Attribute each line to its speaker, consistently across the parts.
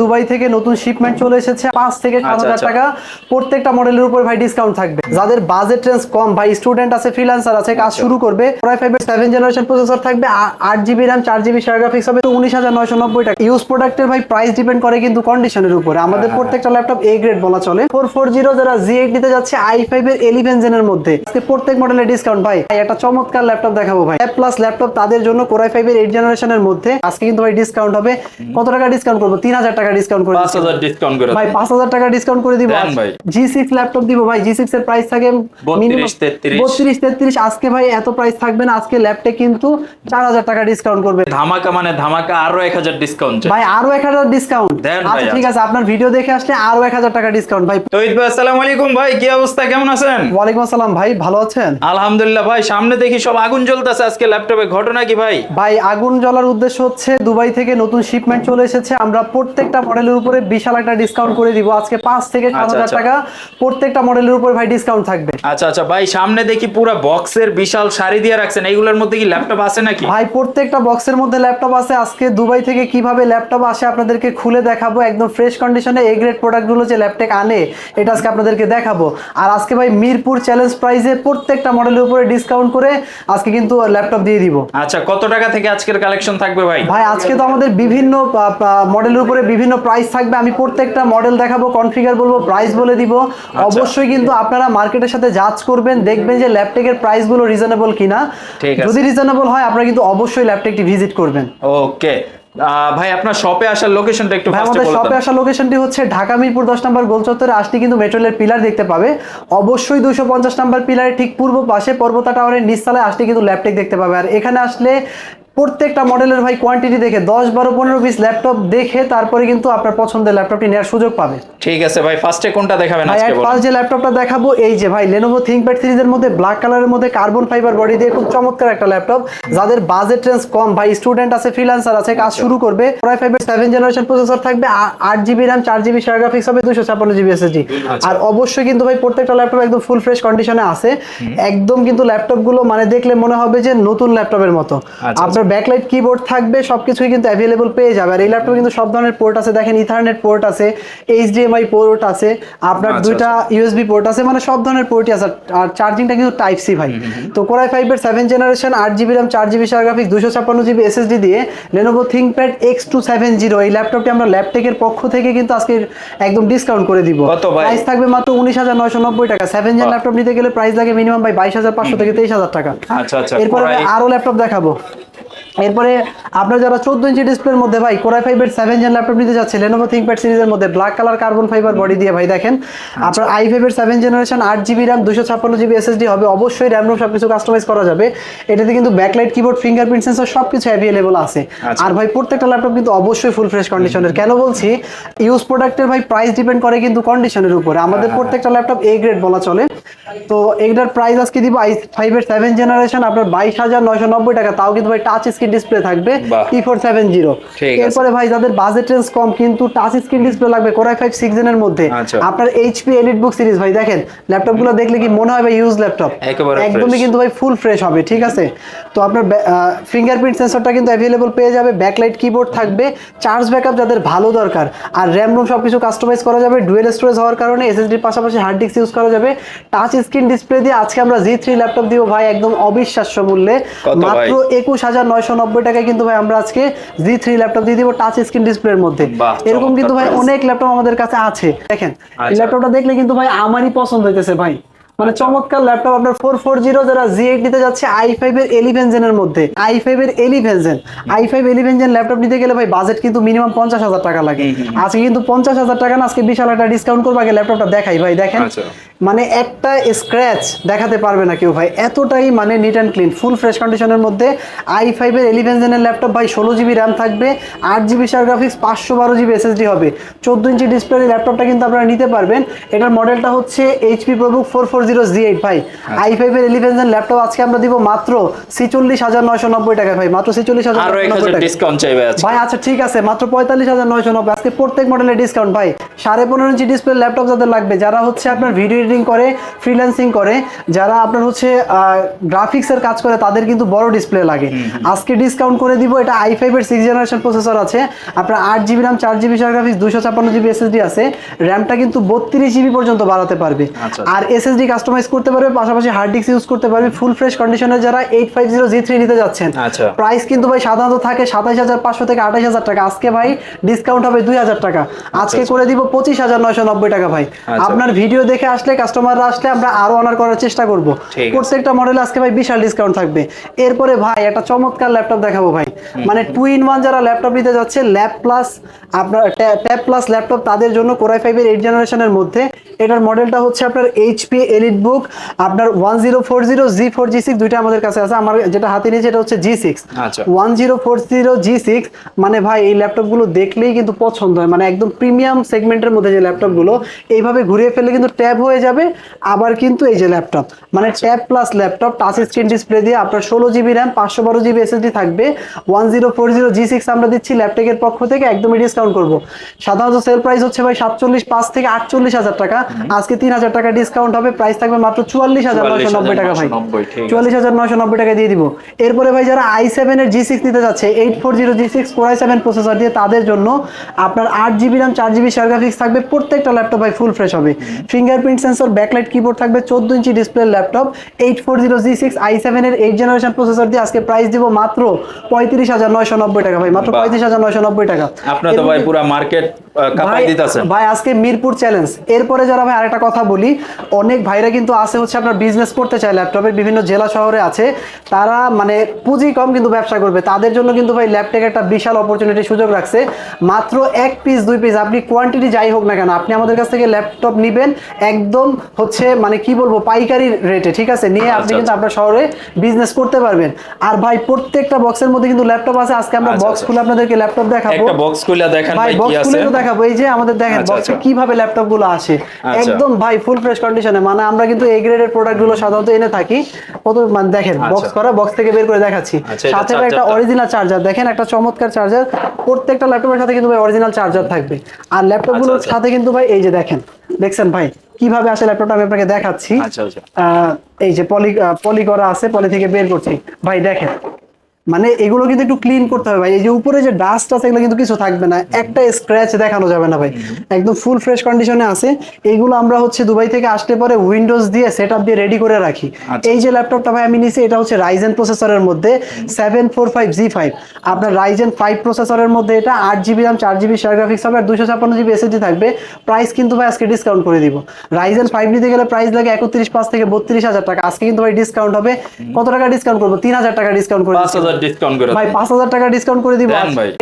Speaker 1: Dubai থেকে নতুন shipment চলে এসেছে 5 থেকে 7,000 টাকা প্রত্যেকটা মডেলের উপর ভাই ডিসকাউন্ট থাকবে। যাদের বাজেট রেঞ্জ কম ভাই, স্টুডেন্ট আছে, ফ্রিল্যান্সার আছে, কাজ শুরু করবে, Core i5 এর 7 জেনারেশন প্রসেসর থাকবে, 8GB RAM 4GB share graphics হবে 19,990 টাকা। ইউজ প্রোডাক্টের ভাই প্রাইস ডিপেন্ড করে কিন্তু কন্ডিশনের উপরে। আমাদের প্রত্যেকটা ল্যাপটপ এ গ্রেড বলা চলে। 440 যারা Z8 নিতে যাচ্ছে i5 এর 11 জেনের মধ্যে আজকে প্রত্যেক মডেলের ডিসকাউন্ট ভাই। একটা চমৎকার ল্যাপটপ দেখাবো ভাই, প্লাস ল্যাপটপ তাদের জন্য Core i5 এর 8 জেনারেশনের মধ্যে আজকে কিন্তু ভাই ডিসকাউন্ট হবে। কত টাকা ডিসকাউন্ট করব? 3,000 টাকা ডিসকাউন্ট করে
Speaker 2: 5,000 ডিসকাউন্ট করে
Speaker 1: ভাই, 5,000 টাকা ডিসকাউন্ট করে দিব
Speaker 2: ভাই।
Speaker 1: G6 ল্যাপটপ দিব ভাই। G6 এর প্রাইস থাকে 32 33। আজকে ভাই এত প্রাইস থাকবে না, আজকে ল্যাপটপ কিন্তু 4,000 টাকা ডিসকাউন্ট করবে।
Speaker 2: ধামাকা মানে ধামাকা, আরো 1000 ডিসকাউন্ট
Speaker 1: ভাই, আরো 1000 ডিসকাউন্ট। আচ্ছা ঠিক আছে, আপনার ভিডিও দেখে আসলে আরো 1000 টাকা ডিসকাউন্ট ভাই।
Speaker 2: তৌহিদ ভাই আসসালামু আলাইকুম ভাই, কি অবস্থা, কেমন আছেন?
Speaker 1: ওয়ালাইকুম আসসালাম ভাই, ভালো আছেন?
Speaker 2: আলহামদুলিল্লাহ ভাই। সামনে দেখি সব আগুন জ্বলতেছে আজকে ল্যাপটপে, ঘটনা কি ভাই?
Speaker 1: ভাই আগুন জ্বলার উদ্দেশ্য হচ্ছে দুবাই থেকে নতুন শিপমেন্ট চলে এসেছে। আমরা প্রত্যেকটা মডেলের উপরে বিশাল একটা ডিসকাউন্ট করে দিব আজকে 5 থেকে 7,000 টাকা প্রত্যেকটা মডেলের উপর ভাই ডিসকাউন্ট থাকবে।
Speaker 2: আচ্ছা আচ্ছা ভাই, সামনে দেখি পুরো বক্সের বিশাল সারি দিয়ে রাখছেন, এইগুলোর মধ্যে কি ল্যাপটপ আছে নাকি?
Speaker 1: ভাই প্রত্যেকটা বক্সের মধ্যে ল্যাপটপ আছে। আজকে দুবাই থেকে কিভাবে ল্যাপটপ আসে আপনাদেরকে খুলে দেখাবো, একদম ফ্রেশ কন্ডিশনে এ গ্রেড প্রোডাক্টগুলো যে ল্যাপটপ আনে এটা আজকে আপনাদেরকে দেখাবো। আর আজকে ভাই মিরপুর চ্যালেঞ্জ প্রাইসে প্রত্যেকটা মডেলের উপরে ডিসকাউন্ট করে আজকে কিন্তু ল্যাপটপ দিয়ে দিব।
Speaker 2: আচ্ছা, কত টাকা থেকে আজকের কালেকশন থাকবে ভাই?
Speaker 1: ভাই আজকে তো আমাদের বিভিন্ন মডেলের উপরে বিভিন্ন প্রাইস থাকবে। আমি প্রত্যেকটা মডেল দেখাবো, কনফিগার বলবো, প্রাইস বলে দিব। অবশ্যই কিন্তু আপনারা মার্কেটের সাথে জাজ করবেন, দেখবেন যে ল্যাপটপের প্রাইস গুলো রিজনেবল কিনা। যদি রিজনেবল হয় আপনারা কিন্তু অবশ্যই ল্যাপটপটি ভিজিট করবেন।
Speaker 2: ওকে ভাই, আপনার শপে আসার লোকেশনটা একটু ফাস্টে বলে দেন।
Speaker 1: আমাদের শপে আসার লোকেশনটি হচ্ছে ঢাকা মিরপুর 10 নম্বর গোল চত্বরে আসলে কিন্তু মেট্রো রেলের পিলার দেখতে পাবে। অবশ্যই 250 নম্বর পিলারের ঠিক পূর্ব পাশে পর্বতা টাওয়ারের নিচতলায় আসলে কিন্তু ল্যাপটপ দেখতে পাবে। আর এখানে আসলে প্রত্যেকটা মডেলের ভাই কোয়ান্টিটি দেখে 10 12 15 20 ল্যাপটপ দেখে তারপরে কিন্তু আপনার পছন্দের ল্যাপটপটি নেওয়ার সুযোগ পাবে।
Speaker 2: ঠিক আছে ভাই, ফার্স্টে কোনটা দেখাবেন আজকে বলুন?
Speaker 1: ফার্স্ট যে ল্যাপটপটা দেখাবো এই যে ভাই Lenovo ThinkPad সিরিজের মধ্যে ব্ল্যাক কালারের মধ্যে কার্বন ফাইবার বডি দিয়ে খুব চমৎকার একটা ল্যাপটপ। যাদের বাজেট রেঞ্জ কম ভাই, স্টুডেন্ট আছে, ফ্রিল্যান্সার আছে, কাজ শুরু করবে, Core i5 এর 7 জেনারেশন প্রসেসর থাকবে, 8GB RAM 4GB share graphics হবে 256GB SSD। আর অবশ্যই কিন্তু ভাই প্রত্যেকটা ল্যাপটপ একদম ফুল ফ্রেশ কন্ডিশনে আছে। একদম কিন্তু ল্যাপটপ গুলো মানে দেখলে মনে হবে যে নতুন ল্যাপটপের মতো। আপনার ব্যাকলাইট কিবোর্ড থাকবে, সবকিছুই কিন্তু অ্যাভেলেবল পেয়ে যাবে। আর এই ল্যাপটপে কিন্তু সব ধরনের পোর্ট আছে, দেখেন ইথারনেট পোর্ট আছে, HDMI পোর্ট আছে, আপনার দুইটা USB পোর্ট আছে, মানে সব ধরনের পোর্টই আছে। আর চার্জিংটা কিন্তু টাইপ সি ভাই। তো Core i5 এর 7 generation 8GB RAM 4GB share graphics 256GB SSD দিয়ে Lenovo ThinkPad X270 এই ল্যাপটপটি আমরা ল্যাপটেকের পক্ষ থেকে কিন্তু আজকে একদম ডিসকাউন্ট করে দিব। প্রাইস থাকবে মাত্র 19,990 টাকা। 7 জেন ল্যাপটপ নিতে গেলে প্রাইস লাগে মিনিমাম ভাই 22,500 থেকে 23,000 টাকা। এরপরে আরো ল্যাপটপ দেখাবো। এরপরে আপনারা যারা 14 ইঞ্চি ডিসপ্লের মধ্যে ভাই Core i5 এর 7 জেন ল্যাপটপ নিতে যাচ্ছে Lenovo ThinkPad সিরিজের মধ্যে black colour carbon fibre body দিয়ে ভাই দেখেন আপনার i5 এর 7 generation 8GB RAM 256GB SSD হবে। অবশ্যই RAM ROM সবকিছু কাস্টমাইজ করা যাবে। এটাতে কিন্তু ব্যাকলাইট কিবোর্ড, ফিঙ্গারপ্রিন্ট সেন্সর সবকিছু अवेलेबल আছে। আর ভাই প্রত্যেকটা ল্যাপটপ কিন্তু অবশ্যই ফুল ফ্রেশ কন্ডিশনের। কেন বলছি, ইউজ প্রোডাক্টের ভাই প্রাইস ডিপেন্ড করে কিন্তু কন্ডিশনের উপরে। আমাদের প্রত্যেকটা ল্যাপটপ এ গ্রেড বলা চলে। তো এটার প্রাইস আজকে দিব i5 এর 7 জেনারেশন আপনার 22,990 টাকা, তাও কিন্তু ভাই টাচ স্ক্রিন ডিসপ্লে থাকবে T470। এরপরে ভাই যাদের বাজেট রেঞ্জ কম কিন্তু টাচ স্ক্রিন ডিসপ্লে লাগবে Core i5 6 জেনের মধ্যে আপনার HP EliteBook সিরিজ ভাই দেখেন ল্যাপটপগুলো দেখলে কি মনে হয় ভাই ইউজ ল্যাপটপ, একদমই কিন্তু ভাই ফুল ফ্রেশ হবে। ঠিক আছে, তো আপনার ফিঙ্গারপ্রিন্ট সেন্সরটা কিন্তু अवेलेबल পেয়ে যাবে, ব্যাকলাইট কিবোর্ড থাকবে, চার্জ ব্যাকআপ যাদের ভালো দরকার, আর RAM ROM সবকিছু কাস্টমাইজ করা যাবে। ডুয়েল স্টোরেজ হওয়ার কারণে SSD এর পাশাপাশি হার্ড ডিস্ক ইউজ করা যাবে। টাচ স্ক্রিন ডিসপ্লে দিয়ে আজকে আমরা Z3 ল্যাপটপ দিব ভাই একদম অবিশ্বাস্য মূল্যে মাত্র 21,990 টাকায় কিন্তু ভাই আমরা আজকে Z3 ল্যাপটপ দিয়ে দিব টাচ স্ক্রিন ডিসপ্লের মধ্যে। এরকম কিন্তু ভাই অনেক ল্যাপটপ আমাদের কাছে আছে। দেখেন এই ল্যাপটপটা দেখলে কিন্তু ভাই আমারই পছন্দ হইতেছে ভাই, মানে চমৎকার ল্যাপটপ। আপনার 440 যারা Z8 নিতে যাচ্ছে i5 এর 11 জেনের মধ্যে, i5 এর 11 জেন, i5 11 জেন ল্যাপটপ নিতে গেলে ভাই বাজেট কিন্তু মিনিমাম 50,000 টাকা লাগে। আজকে কিন্তু 50,000 টাকা না, আজকে বিশাল একটা ডিসকাউন্ট করব। আগে ল্যাপটপটা দেখাই ভাই, দেখেন মানে একটা স্ক্র্যাচ দেখাতে পারবে না কেউ ভাই, এতটাই মানে neat and clean full fresh কন্ডিশনের মধ্যে i5 এর 11 জেনের ল্যাপটপ ভাই 16GB RAM থাকবে, 8GB share graphics 512GB SSD হবে, 14 ইঞ্চি ডিসপ্লে ল্যাপটপটা কিন্তু আপনারা নিতে পারবেন। এটার মডেলটা হচ্ছে HP ProBook 440 Z8 ভাই। i5 এর 11 জেন ল্যাপটপ আজকে আমরা দিব মাত্র 46,990 টাকা ভাই, মাত্র 46,990 টাকা
Speaker 2: ডিসকাউন্ট চাইবে আজকে
Speaker 1: ভাই। আচ্ছা ঠিক আছে, মাত্র 45,990 আজকে প্রত্যেক মডেলের ডিসকাউন্ট ভাই। 15.5 ইঞ্চি ডিসপ্লে ল্যাপটপ যাদের লাগবে, যারা হচ্ছে আপনার ভিডিও এডিটিং করে, ফ্রিল্যান্সিং করে, যারা আপনার হচ্ছে গ্রাফিক্সের কাজ করে তাদের কিন্তু বড় ডিসপ্লে লাগে। আজকে ডিসকাউন্ট করে দিব, এটা i5 এর 6th জেনারেশন প্রসেসর আছে, আপনার 8GB RAM, 4GB share graphics, 256GB SSD আছে, র্যামটা কিন্তু 32GB পর্যন্ত বাড়াতে পারবে। আর SSD কাস্টমাইজ করতে পারবে, পাশাপাশি হার্ড ডিস্ক ইউজ করতে পারবে। ফুল ফ্রেশ কন্ডিশনে যারা 850G3 নিতে যাচ্ছেন, প্রাইস কিন্তু ভাই সাধারণত থাকে 27500 থেকে 28000 টাকা, আজকে ভাই ডিসকাউন্ট হবে 2000 টাকা, আজকে করে দিব 25990 টাকা ভাই। আপনার ভিডিও দেখে আসলে, কাস্টমাররা আসলে আমরা আরো অনার করার চেষ্টা করব। প্রত্যেকটা মডেলে আজকে ভাই বিশাল ডিসকাউন্ট থাকবে। এরপরে ভাই একটা চমৎকার ল্যাপটপ দেখাবো ভাই, মানে 2-in-1 যারা ল্যাপটপ নিতে যাচ্ছে, ল্যাপ প্লাস আপনার ট্যাব প্লাস ল্যাপটপ, তাদের জন্য Core i5 এর 8th জেনারেশনের মধ্যে এটার মডেলটা হচ্ছে আপনার HP EliteBook আপনার 1040 G4 G6 দুইটা আমাদের কাছে আছে। আমার যেটা হাতে নিয়েছে এটা হচ্ছে G6 1040 G6। মানে ভাই এই ল্যাপটপগুলো দেখলেই কিন্তু পছন্দ হয়, মানে একদম প্রিমিয়াম সেগমেন্টের মধ্যে যে ল্যাপটপগুলো, এইভাবে ঘুরিয়ে ফেললে কিন্তু ট্যাব হয়ে যাবে, আবার কিন্তু এই যে ল্যাপটপ মানে tab plus laptop, touch screen display দিয়ে আপনার 16GB RAM, 512GB SSD থাকবে। 1040 G6 আমরা দিচ্ছি ল্যাপটপের পক্ষ থেকে, একদমই ডিসকাউন্ট করব। সাধারণত সেল প্রাইস হচ্ছে ভাই 47,500 থেকে 48,000 টাকা, আজকে 3000 টাকা ডিসকাউন্ট হবে, প্রাইস থাকবে মাত্র 44,990 টাকা ভাই, 44,990 টাকা দিয়ে দিব। এরপরে ভাই যারা i7 এর G6 নিতে যাচ্ছে, 840 G6 Core i7 প্রসেসর দিয়ে, তাদের জন্য আপনার 8GB RAM, 4GB share graphics থাকবে। প্রত্যেকটা ল্যাপটপ ভাই ফুল ফ্রেশ হবে, ফিঙ্গারপ্রিন্ট সেন্সর, ব্যাকলাইট কিবোর্ড থাকবে, 14 inch display laptop, 840 G6 i7 এর 8th জেনারেশন প্রসেসর দিয়ে আজকে প্রাইস দিব মাত্র 35,990 টাকা ভাই, মাত্র 35,990 টাকা।
Speaker 2: আপনারা তো ভাই পুরো মার্কেট কাঁপাই দিতেছেন
Speaker 1: ভাই, আজকে মিরপুর চ্যালেঞ্জ। এরপরে যারা ভাই আরেকটা কথা বলি, অনেক ভাইরা কিন্তু আছে হচ্ছে আপনার বিজনেস করতে চায়, ল্যাপটপের বিভিন্ন জেলা শহরে আছে, তারা মানে পুঁজি কম কিন্তু ব্যবসা করবে, তাদের জন্য কিন্তু ভাই ল্যাপটপ একটা বিশাল অপরচুনিটি সুযোগ রাখছে। মাত্র 1 পিস 2 পিস, আপনি কোয়ান্টিটি যাই হোক না কেন, আপনি আমাদের কাছ থেকে ল্যাপটপ নিবেন একদম হচ্ছে মানে কি বলবো পাইকারি রেটে, ঠিক আছে, নিয়ে আপনি কিন্তু আপনার শহরে বিজনেস করতে পারবেন। আর ভাই প্রত্যেকটা বক্সের মধ্যে কিন্তু ল্যাপটপ আছে, আজকে আমরা বক্স খুলে আপনাদেরকে ল্যাপটপ দেখাবো।
Speaker 2: একটা বক্স খুলে দেখেন ভাই কি আছে,
Speaker 1: দেখাবো। এই যে আমাদের দেখেন বক্সে কিভাবে ল্যাপটপ গুলো আসে, একদম ভাই ফুল ফ্রেশ কন্ডিশনে, মানে আমরা কিন্তু এই গ্রেডের প্রোডাক্ট গুলো সাধারণত এনে থাকি। কত মানে দেখেন বক্স করা, বক্স থেকে বের করে দেখাচ্ছি, সাথে একটা অরিজিনাল চার্জার, দেখেন একটা চমৎকার চার্জার, প্রত্যেকটা ল্যাপটপের সাথে কিন্তু ভাই অরিজিনাল চার্জার থাকবে। আর ল্যাপটপ গুলোর সাথে কিন্তু ভাই এই যে দেখছেন ভাই কিভাবে আসে ল্যাপটপটা, আমি আপনাকে দেখাচ্ছি। এই যে পলি করা আছে, পলি থেকে বের করছি ভাই, দেখেন মানে এগুলো কিন্তু একটু ক্লিন করতে হবে ভাই। এই যে উপরে যে ডাস্ট আছে এগুলো কিন্তু কিছু থাকবে না, একটা স্ক্র্যাচ দেখানো যাবে না ভাই, একদম ফুল ফ্রেশ কন্ডিশনে আছে। এইগুলো আমরা হচ্ছে দুবাই থেকে আসতে পরে উইন্ডোজ দিয়ে সেটআপ দিয়ে রেডি করে রাখি। এই যে ল্যাপটপটা ভাই আমি নিছি, এটা হচ্ছে রাইজেন প্রসেসরের মধ্যে 745G5 আপনার রাইজেন 5 প্রসেসরের মধ্যে, এটা 8GB RAM, 4GB share graphics হবে, আর 256GB SSD থাকবে। প্রাইস কিন্তু ভাই আজকে ডিসকাউন্ট করে দিব। রাইজেন 5 নিতে গেলে প্রাইস লাগে 31,500 থেকে 32,000 টাকা, আজকে কিন্তু ভাই ডিসকাউন্ট হবে। কত টাকা ডিসকাউন্ট করব? 3000 টাকা ডিসকাউন্ট করে দিব
Speaker 2: ডিসকাউন্ট করে
Speaker 1: ভাই, 5000 টাকা ডিসকাউন্ট করে দিব।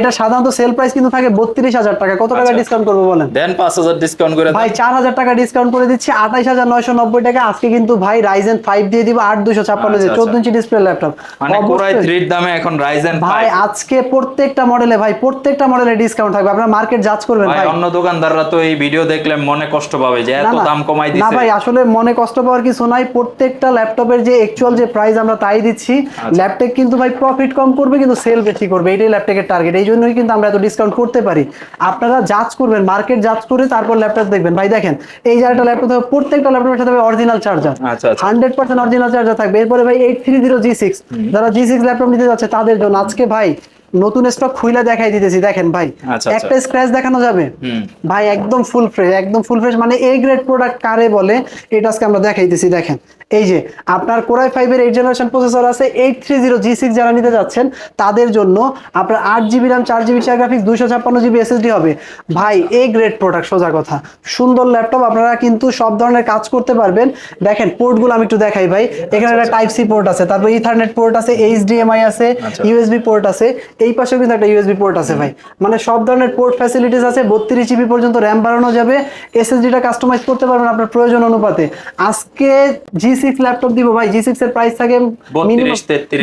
Speaker 1: এটা সাধারণত সেল প্রাইস কিন্তু থাকে 32,000 টাকা, কত টাকা ডিসকাউন্ট করব বলেন?
Speaker 2: দেন 5000 ডিসকাউন্ট করে
Speaker 1: ভাই 4000 টাকা ডিসকাউন্ট করে দিচ্ছি, 28990 টাকা। আজকে কিন্তু ভাই রাইজেন 5 দিয়ে দিব 8256 যে 14 ইঞ্চি ডিসপ্লে ল্যাপটপ,
Speaker 2: মানে Core i3 এর দামে এখন রাইজেন 5
Speaker 1: ভাই আজকে প্রত্যেকটা মডেলে ভাই প্রত্যেকটা মডেলে ডিসকাউন্ট থাকবে, আপনারা মার্কেট জাজ করবেন ভাই।
Speaker 2: অন্য দোকানদাররা তো এই ভিডিও দেখলে মনে কষ্ট পাবে যে এত দাম কমাই দিছে।
Speaker 1: না ভাই, আসলে মনে কষ্ট পাওয়ার কিছু নাই, প্রত্যেকটা ল্যাপটপের যে অ্যাকচুয়াল যে প্রাইস আমরা তাই দিচ্ছি। ল্যাপটপ কিন্তু ভাই প্রফিট কম করবে কিন্তু সেল বেশি করবে, এটাই ল্যাপটপের টার্গেট। এই জন্যই কিন্তু আমরা এত ডিসকাউন্ট করতে পারি। আপনারা জাজ করবেন, মার্কেট জাজ করে তারপর ল্যাপটপ দেখবেন। ভাই দেখেন এই যে একটা ল্যাপটপ থাকবে, প্রত্যেকটা ল্যাপটপের সাথে অরিজিনাল চার্জার, 100% অরিজিনাল চার্জার থাকবে। এরপরে ভাই 830 G6 যারা G6 ল্যাপটপ নিতে যাচ্ছে তাদের জন্য আজকে ভাই নতুন স্টক খুইলা দেখাই দিতেছি। দেখেন ভাই একটা স্ক্র্যাচ দেখানো যাবে ভাই, একদম ফুল ফ্রেশ, একদম ফুল ফ্রেশ, মানে এ গ্রেড প্রোডাক্ট কারে বলে এটা আজকে আমরা দেখাইতেছি। দেখেন এই যে আপনার Core i5 এর 8th জেনারেশন প্রসেসর আছে, 830 G6 যারা নিতে যাচ্ছেন তাদের জন্য আপনার 8GB RAM, 4GB share graphics, 256GB SSD হবে। ভাই এ গ্রেড প্রোডাক্ট, সোজা কথা, সুন্দর ল্যাপটপ, আপনারা কিন্তু সব ধরনের কাজ করতে পারবেন। দেখেন পোর্টগুলো আমি একটু দেখাই ভাই, এখানে একটা টাইপ সি পোর্ট আছে, তারপর ইথারনেট পোর্ট আছে, HDMI আছে, USB পোর্ট আছে, এই পাশেও কিন্তু একটা USB পোর্ট আছে ভাই, মানে সব ধরনের পোর্ট ফ্যাসিলিটিস আছে। 32GB পর্যন্ত র্যাম বাড়ানো যাবে, SSDটা কাস্টমাইজ করতে পারবেন আপনার প্রয়োজন অনুপাতে। আজকে G6 ল্যাপটপ দিব ভাই, G6 এর প্রাইস থাকে মিনিমাম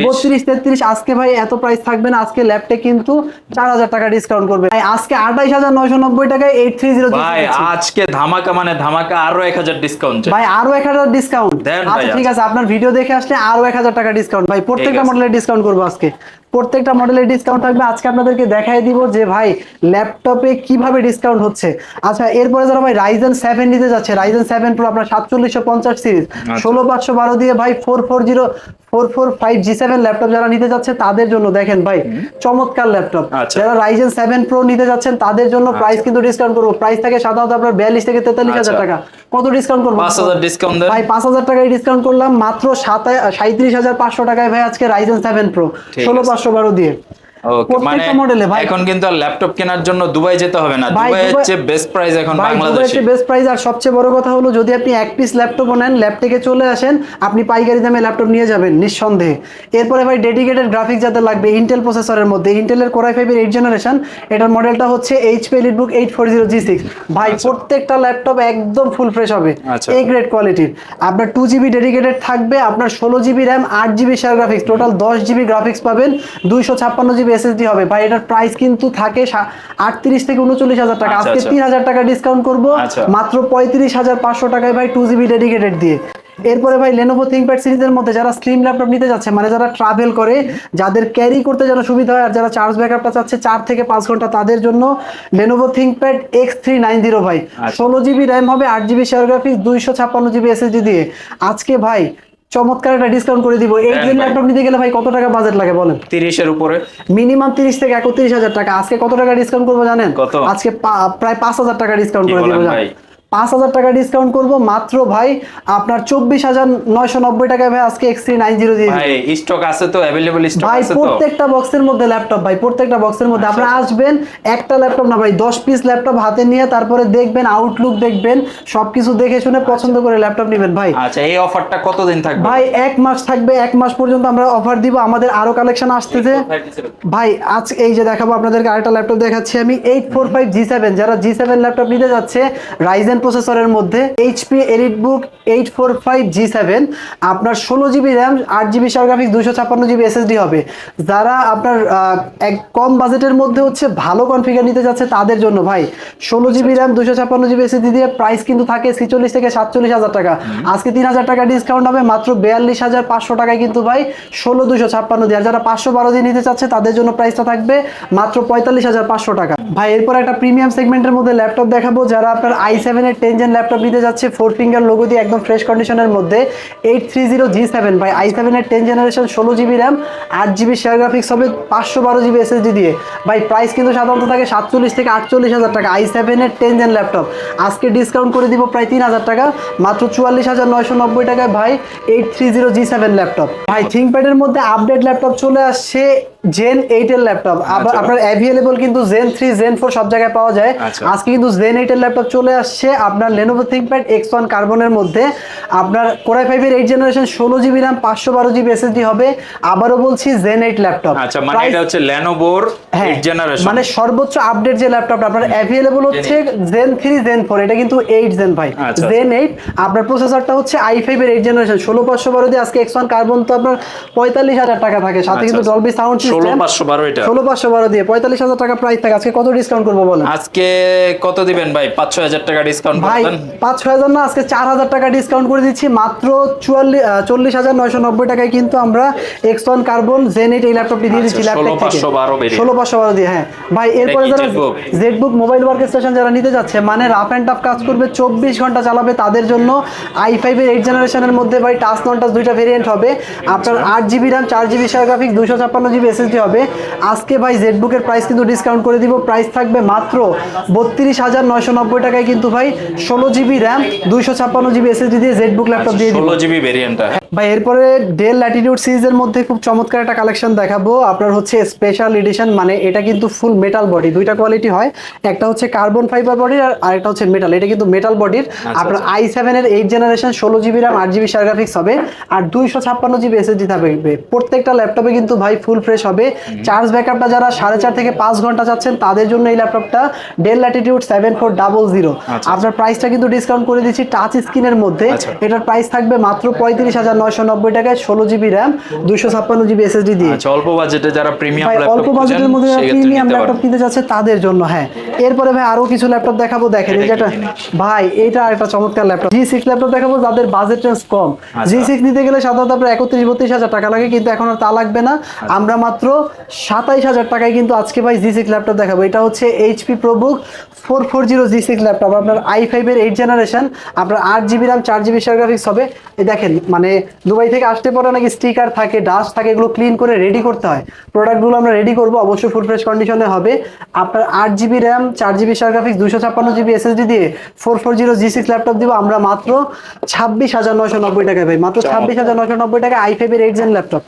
Speaker 1: 32-33, আজকে ভাই এত প্রাইস থাকবে না। আজকে ল্যাপটপ কিন্তু 4000 টাকা ডিসকাউন্ট করবে ভাই, আজকে 28990 টাকায় 830
Speaker 2: ভাই আজকে ধামাকা, মানে ধামাকা, আরো 1000 ডিসকাউন্ট
Speaker 1: ভাই, আরো 1000 ডিসকাউন্ট। আচ্ছা ঠিক আছে, আপনার ভিডিও দেখে আসলে আরো 1000 টাকা ডিসকাউন্ট ভাই, প্রত্যেকটা মডেলের ডিসকাউন্ট করবো আজকে। প্রত্যেকটা মডেলের ডিসকাউন্ট থাকবে। আজকে আপনাদেরকে দেখাই দিব যে ভাই ল্যাপটপে কিভাবে ডিসকাউন্ট হচ্ছে। আচ্ছা, এরপরে যারা ভাই রাইজেন 7 নিতে যাচ্ছে, রাইজেন 7 প্রো আপনার 4750 সিরিজ 16512 দিয়ে ভাই 445 G7 ল্যাপটপ যারা নিতে যাচ্ছে তাদের জন্য দেখেন ভাই চমৎকার ল্যাপটপ। যারা রাইজেন 7 প্রো নিতে যাচ্ছেন তাদের জন্য প্রাইস কিন্তু ডিসকাউন্ট করব। প্রাইস থাকে সাধারণত আপনার 42 থেকে 43000 টাকা। কত ডিসকাউন্ট করব?
Speaker 2: 5000 ডিসকাউন্ট দেন
Speaker 1: ভাই, 5000 টাকায় ডিসকাউন্ট করলাম মাত্র 37500 টাকায় ভাই আজকে রাইজেন 7 প্রো 16512 দিয়ে।
Speaker 2: ওকে, মানে এখন কিন্তু আর ল্যাপটপ কেনার জন্য দুবাই যেতে হবে না, দুবাই হচ্ছে বেস্ট প্রাইস এখন বাংলাদেশে,
Speaker 1: বেস্ট প্রাইস। আর সবচেয়ে বড় কথা হলো যদি আপনি এক পিস ল্যাপটপ নেন, ল্যাব থেকে চলে আসেন, আপনি পাইকারি দামে ল্যাপটপ নিয়ে যাবেন নিঃসন্দেহে। এরপরে ভাই ডেডিকেটেড গ্রাফিক্স যাদের লাগবে ইন্টেল প্রসেসরের মধ্যে, ইন্টেলের কোর i5 এর 8 জেনারেশন, এটার মডেলটা হচ্ছে HP EliteBook 840G6 ভাই। প্রত্যেকটা ল্যাপটপ একদম ফুল ফ্রেশ হবে, এই গ্রেড কোয়ালিটির। আপনার 2GB ডেডিকেটেড থাকবে, আপনার 16GB RAM 8GB share graphics, total 10GB graphics পাবেন, 256GB SSD হবে ভাই। এটার প্রাইস কিন্তু থাকে 38 থেকে 39000 টাকা। আজকে 3000 টাকা ডিসকাউন্ট করব মাত্র 35500 টাকায় ভাই 2GB ডেডিকেটেড দিয়ে। এরপরে ভাই Lenovo ThinkPad সিরিজের মধ্যে যারা স্লিম ল্যাপটপ নিতে যাচ্ছে, মানে যারা ট্রাভেল করে, যাদের ক্যারি করতে যেন সুবিধা হয়, আর যারা চার্জ ব্যাকআপটা চাচ্ছে 4 থেকে 5 ঘন্টা, তাদের জন্য Lenovo ThinkPad X390 ভাই 16GB RAM হবে, 8GB share graphics, 256GB SSD দিয়ে। আজকে ভাই চমৎকার একটা ডিসকাউন্ট করে দিব। এই যে ল্যাপটপ নিতে গেলে ভাই কত টাকা বাজেট লাগে বলেন?
Speaker 2: 30 এর উপরে,
Speaker 1: মিনিমাম 30 থেকে 31000 টাকা। আজকে কত টাকা ডিসকাউন্ট করবো জানেন? আজকে প্রায় 5000 টাকা ডিসকাউন্ট করে দিব ভাই। 5000 টাকা ডিসকাউন্ট করব মাত্র ভাই আপনার 24990 টাকায় ভাই আজকে X390 দিয়ে
Speaker 2: ভাই। স্টক আছে তো, अवेलेबल স্টক আছে তো
Speaker 1: প্রত্যেকটা বক্সের মধ্যে ল্যাপটপ ভাই, প্রত্যেকটা বক্সের মধ্যে। আপনারা আসবেন, একটা ল্যাপটপ না ভাই 10 পিস ল্যাপটপ হাতে নিয়ে তারপরে দেখবেন, আউটলুক দেখবেন, সবকিছু দেখে শুনে পছন্দ করে ল্যাপটপ নেবেন ভাই।
Speaker 2: আচ্ছা, এই অফারটা কতদিন থাকবে
Speaker 1: ভাই? 1 মাস থাকবে, 1 মাস পর্যন্ত আমরা অফার দিব। আমাদের আরো কালেকশন আসতেছে ভাই। আজ এই যে দেখাবো আপনাদেরকে আরেকটা ল্যাপটপ দেখাচ্ছি আমি, 845 G7। যারা G7 ল্যাপটপ নিতে যাচ্ছে রাইজেন প্রসেসরের মধ্যে, HP EliteBook 845 G7 আপনার 16GB RAM 8GB share graphics, 256GB SSD হবে। যারা আপনার এক কম বাজেটের মধ্যে হচ্ছে ভালো কনফিগার নিতে যাচ্ছে তাদের জন্য ভাই 16GB RAM 256GB SSD দিয়ে প্রাইস কিন্তু থাকে 46 থেকে 47000 টাকা। আজকে 3000 টাকা ডিসকাউন্ট হবে মাত্র 42500 টাকায় কিন্তু ভাই 16256 দিয়ে। আর যারা 512 দিয়ে নিতে চাচ্ছে তাদের জন্য প্রাইসটা থাকবে মাত্র 45500 টাকা ভাই। এরপর একটা প্রিমিয়াম সেগমেন্টের মধ্যে ল্যাপটপ দেখাবো। যারা আপনার i7 এর 10 জেন ল্যাপটপ নিতে যাচ্ছে 4 ফিঙ্গার লোগো দিয়ে একদম ফ্রেশ কন্ডিশনের মধ্যে, 830 G7 ভাই, i7 এর 10 generation, 16GB RAM 8GB share graphics হবে, 512GB SSD দিয়ে ভাই। প্রাইস কিন্তু সাধারণত থাকে 47 থেকে 48000 টাকা। i7 এর 10 জেন ল্যাপটপ আজকে ডিসকাউন্ট করে দিব প্রায় 3000 টাকা, মাত্র 44990 টাকায় ভাই 830 G7 ল্যাপটপ ভাই। ThinkPad এর মধ্যে আপডেট ল্যাপটপ চলে আসছে Gen 8 এর ল্যাপটপ। আপনার অ্যাভেলেবল কিন্তু Gen 3 Gen 4 সব জায়গায় পাওয়া যায়। আজকে কিন্তু Gen 8 এর ল্যাপটপ চলে আসছে আপনার Lenovo ThinkPad X1 কার্বনের মধ্যে। আপনার Core i5 এর 8 generation, 16GB RAM 512GB SSD হবে। আবারও বলছি Gen 8 ল্যাপটপ।
Speaker 2: আচ্ছা, মানে এটা হচ্ছে Lenovo 8 জেনারেশন,
Speaker 1: মানে সর্বোচ্চ আপডেট যে ল্যাপটপ আপনার অ্যাভেলেবল হচ্ছে Gen 3 Gen 4, এটা কিন্তু 8 Gen ভাই। Gen 8 আপনার প্রসেসরটা হচ্ছে i5 এর 8 জেনারেশন, 16512 দিয়ে আজকে X1 কার্বন তো আপনার 45000 টাকা থাকে, সাথে কিন্তু ডলবি সাউন্ড সিস্টেম।
Speaker 2: 16512 এটা
Speaker 1: 16512 দিয়ে 45000 টাকা প্রাইস থাকে। আজকে কত ডিসকাউন্ট করব বলেন?
Speaker 2: আজকে কত দিবেন ভাই? 5-6000 টাকা ডিসকাউন্ট
Speaker 1: ভাই,
Speaker 2: করবেন?
Speaker 1: 5-6000 না, আজকে 4000 টাকা ডিসকাউন্ট করে দিচ্ছি মাত্র 40990 টাকায় কিন্তু আমরা X1 কার্বন Gen 8 এই ল্যাপটপটি দিয়ে দিচ্ছি ল্যাপটপ থেকে 16512 দিয়ে। হ্যাঁ ভাই, এরপরে যারা ZBook মোবাইল ওয়ার্ক স্টেশন যারা নিতে যাচ্ছে, মানে রাফ এন্ড টাফ কাজ করবে, 24 ঘন্টা চালাবে, তাদের জন্য i5 এর 8 জেনারেশনের মধ্যে ভাই টাচ নন টাচ দুইটা ভেরিয়েন্ট হবে। আপনার 8GB RAM 4GB share graphics, 256GB SSD হবে। আজকে ভাই ZBook এর প্রাইস কিন্তু ডিসকাউন্ট করে দিব, প্রাইস থাকবে মাত্র 32990 টাকায় কিন্তু ভাই 16GB RAM 256GB SSD দিয়ে ZBook ল্যাপটপ দিয়ে দিব,
Speaker 2: 16GB ভেরিয়েন্টটা
Speaker 1: ভাই। এরপরে Dell Latitude সিরিজের মধ্যে খুব চমৎকার একটা কালেকশন দেখাবো আপনার, হচ্ছে স্পেশাল এডিশন। মানে এটা কিন্তু ফুল মেটাল বডি, দুইটা কোয়ালিটি হয়, একটা হচ্ছে কার্বন ফাইবার বডির আর আরেকটা হচ্ছে মেটাল। এটা কিন্তু মেটাল বডির। আপনার i7 এর 8 generation, 16GB RAM 8GB share graphics হবে, আর 256GB SSD থাকবে। প্রত্যেকটা ল্যাপটপে কিন্তু ভাই ফুল ফ্রেশ হবে। চার্জ ব্যাকআপটা যারা 4.5 থেকে 5 ঘন্টা চাচ্ছেন তাদের জন্য এই ল্যাপটপটা Dell Latitude 7400। আপনার প্রাইসটা কিন্তু ডিসকাউন্ট করে দিচ্ছি টাচ স্ক্রিনের মধ্যে। এটার প্রাইস থাকবে মাত্র 35000 36,990 টাকায় 16GB RAM 256GB SSD দিয়ে।
Speaker 2: আচ্ছা, অল্প বাজেটে যারা প্রিমিয়াম ল্যাপটপ
Speaker 1: অল্প বাজেটের মধ্যে যারা প্রিমিয়াম ল্যাপটপ কিনতে যাচ্ছে তাদের জন্য। হ্যাঁ, এরপরে ভাই আরো কিছু ল্যাপটপ দেখাবো। দেখেন এই যেটা ভাই, এটা একটা চমৎকার ল্যাপটপ, G6 ল্যাপটপ দেখাবো যাদের বাজেট রেঞ্জ কম। G6 নিতে গেলে সাধারণত আপনার 31-32 হাজার টাকা লাগে, কিন্তু এখন আর তা লাগবে না। আমরা মাত্র 27,000 টাকায় কিন্তু আজকে ভাই G6 ল্যাপটপ দেখাবো। এটা হচ্ছে HP ProBook 440 G6 ল্যাপটপ, আপনার i5 এর 8 জেনারেশন, আপনার 8GB RAM 4GB share graphics হবে। এই দেখেন, মানে দুবাই থেকে আসতে পরে নাকি স্টিকার থাকে, ডাস্ট থাকে, এগুলো ক্লিন করে রেডি করতে হয়। প্রোডাক্টগুলো আমরা রেডি করব, অবশ্যই ফুল ফ্রেশ কন্ডিশনে হবে। আপনার 8GB RAM 4GB share graphics 256GB SSD দিয়ে 440 G6 ল্যাপটপ দিব আমরা মাত্র 26,990 টাকায় ভাই, মাত্র 26,990 টাকায় i5 এর 8 জেন ল্যাপটপ।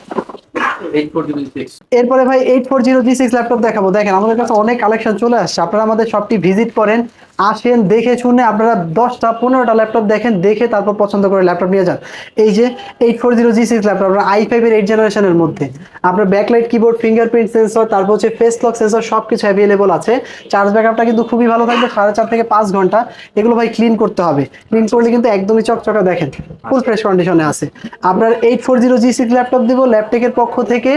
Speaker 1: এরপরে ভাই 840 G6 ল্যাপটপ দেখাবো। দেখেন আমাদের কাছে অনেক কালেকশন চলে আসছে, আপনারা আমাদের শপটি ভিজিট করেন, আসেন, দেখে শুনে আপনারা 10টা-15টা ল্যাপটপ দেখেন, দেখে তারপর পছন্দ করে ল্যাপটপ নিয়ে যান। এই যে 840 G6 ল্যাপটপ, আপনার i5 এর 8 জেনারেশনের মধ্যে আপনার ব্যাকলাইট কিবোর্ড, ফিঙ্গারপ্রিন্ট সেন্সর, তারপর হচ্ছে ফেস লক সেন্সর, সবকিছু অ্যাভেলেবল আছে। চার্জ ব্যাকআপটা কিন্তু খুবই ভালো থাকবে, 4.5 থেকে 5 ঘন্টা। এগুলো ভাই ক্লিন করতে হবে, ক্লিন করলে কিন্তু একদমই চকচকা, দেখেন ফুল ফ্রেশ কন্ডিশনে আছে। আপনার 840 G6 ল্যাপটপ দিব ল্যাপটেকের পক্ষ থেকে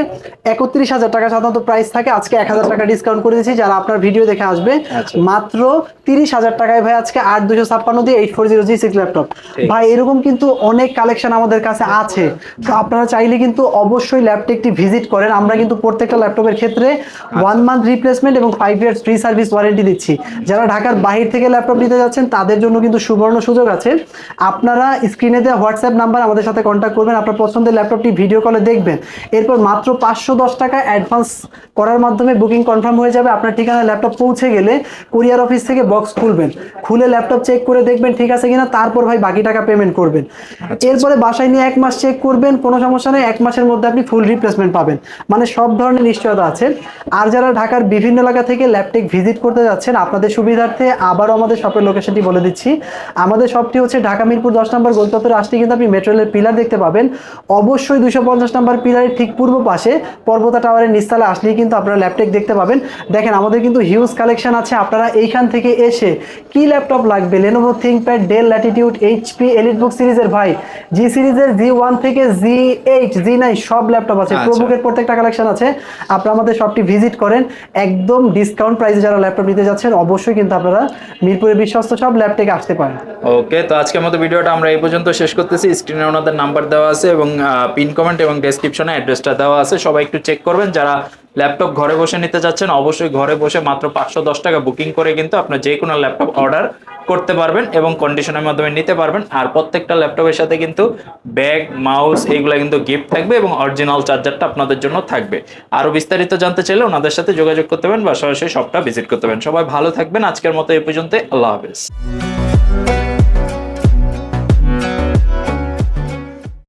Speaker 1: 31,000 টাকা সাধারণত প্রাইস থাকে, আজকে 1,000 টাকা ডিসকাউন্ট করে দিয়েছি যারা আপনার ভিডিও দেখে আসবে। মাত্র 30,000 টাকায় ভাই আজকে 8,256 দিয়ে 840 G6 ল্যাপটপ। ভাই এরকম কিন্তু অনেক কালেকশন আমাদের কাছে আছে, তো আপনারা চাইলে কিন্তু অবশ্যই ল্যাপটেকটি ভিজিট করেন। আমরা কিন্তু প্রত্যেকটা ল্যাপটপের ক্ষেত্রে 1 মান্থ রিপ্লেসমেন্ট এবং 5 ইয়ার্স ফ্রি সার্ভিস ওয়ারেন্টি দিচ্ছি। যারা ঢাকার বাহির থেকে ল্যাপটপ নিতে যাচ্ছেন তাদের জন্য কিন্তু সুবর্ণ সুযোগ আছে। আপনারা স্ক্রিনে দেওয়া হোয়াটসঅ্যাপ নাম্বার আমাদের সাথে কন্ট্যাক্ট করবেন, আপনার পছন্দের ল্যাপটপটি ভিডিও কলে দেখবেন, এরপর মাত্র 510 টাকা অ্যাডভান্স করার মাধ্যমে বুকিং কনফার্ম হয়ে যাবে। আপনার ঠিকানায় ল্যাপটপ পৌঁছে গেলে কুরিয়ার অফিস থেকে বক্স খুলবেন, খুলে ল্যাপটপ চেক করে দেখবেন ঠিক আছে কিনা, তারপর ভাই বাকি টাকা পেমেন্ট করবেন। এরপরে বাসায় নিয়ে 1 মাস চেক করবেন, কোনো সমস্যা নেই, 1 মাসের মধ্যে আপনি ফুল রিপ্লেসমেন্ট পাবেন, মানে সব ধরনের নিশ্চয়তা আছে। আর যারা ঢাকার বিভিন্ন এলাকা থেকে ল্যাপটেক ভিজিট করতে যাচ্ছেন, আপনাদের সুবিধার্থে আবারও আমাদের শপের লোকেশনটি বলে দিচ্ছি। আমাদের শপটি হচ্ছে ঢাকা মিরপুর 10 নম্বর গোলচত্বরে আসলে কিন্তু আপনি মেট্রো রেলের পিলার দেখতে পাবেন। অবশ্যই 250 নম্বর পিলারের ঠিক পূর্ব পাশে পর্বতা টাওয়ারের নিচতলা আসলেই কিন্তু আপনারা ল্যাপটপ দেখতে পাবেন। দেখেন আমাদের কিন্তু হিউজ কালেকশন আছে, আপনারা এইখান থেকে এসে কি ল্যাপটপ লাগবে, Lenovo ThinkPad, Dell Latitude, HP EliteBook সিরিজের ভাই, G সিরিজের G1 থেকে G8 G9 সব ল্যাপটপ আছে, প্রোবুকের প্রত্যেকটা কালেকশন আছে। আপনারা আমাদের শপটি ভিজিট করেন, একদম ডিসকাউন্ট প্রাইসে যারা ল্যাপটপ নিতে যাচ্ছেন অবশ্যই কিন্তু আপনারা মিরপুরের বিশ্বস্ত সব ল্যাপটপে আসতে পারেন।
Speaker 2: ওকে, তো আজকের মতো ভিডিওটা আমরা এই পর্যন্ত শেষ করতেছি। স্ক্রিনে ওনাদের নাম্বার দেওয়া আছে এবং পিন কমেন্ট এবং ডেসক্রিপশনে অ্যাড্রেসটা দেওয়া আছে, সবাই একটু চেক করবেন। যারা ল্যাপটপ ঘরে বসে নিতে যাচ্ছেন অবশ্যই ঘরে বসে মাত্র 510 টাকা বুকিং করে কিন্তু আপনার যে কোনো ল্যাপটপ অর্ডার করতে পারবেন এবং কন্ডিশনের মাধ্যমে নিতে পারবেন। আর প্রত্যেকটা ল্যাপটপের সাথে কিন্তু ব্যাগ, মাউস এগুলা কিন্তু গিফট থাকবে এবং অরিজিনাল চার্জারটা আপনাদের জন্য থাকবে। আরো বিস্তারিত জানতে চাইলে ওনাদের সাথে যোগাযোগ করতে পারেন বা সরাসরি শপটা ভিজিট করতে পারেন। সবাই ভালো থাকবেন, আজকের মতো এই পর্যন্ত, আল্লাহ হাফেজ।